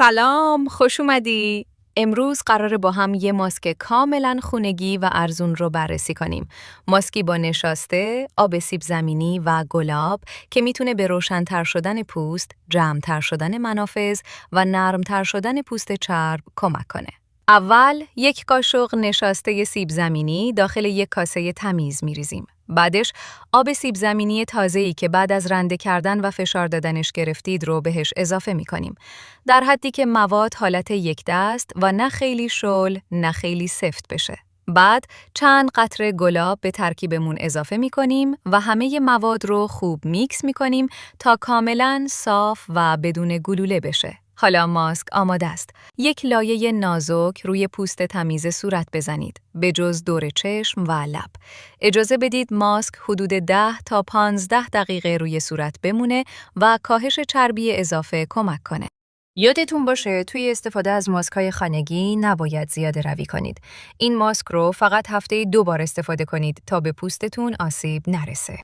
سلام، خوش اومدی. امروز قراره با هم یه ماسک کاملاً خونگی و ارزون رو بررسی کنیم. ماسکی با نشاسته، آب سیب زمینی و گلاب که میتونه به روشن‌تر شدن پوست، جمع‌تر شدن منافذ و نرم‌تر شدن پوست چرب کمک کنه. اول یک قاشق نشاسته سیب زمینی داخل یک کاسه تمیز میریزیم. بعدش آب سیب زمینی تازه‌ای که بعد از رنده کردن و فشار دادنش گرفتید رو بهش اضافه می‌کنیم. در حدی که مواد حالت یک دست و نه خیلی شل نه خیلی سفت بشه. بعد چند قطره گلاب به ترکیبمون اضافه می‌کنیم و همه مواد رو خوب میکس می‌کنیم تا کاملاً صاف و بدون گلوله بشه. حالا ماسک آماده است. یک لایه نازک روی پوست تمیز صورت بزنید، به جز دور چشم و لب. اجازه بدید ماسک حدود 10 تا 15 دقیقه روی صورت بمونه و کاهش چربی اضافه کمک کنه. یادتون باشه توی استفاده از ماسک‌های خانگی نباید زیاده روی کنید. این ماسک رو فقط هفته‌ای 2 بار استفاده کنید تا به پوستتون آسیب نرسه.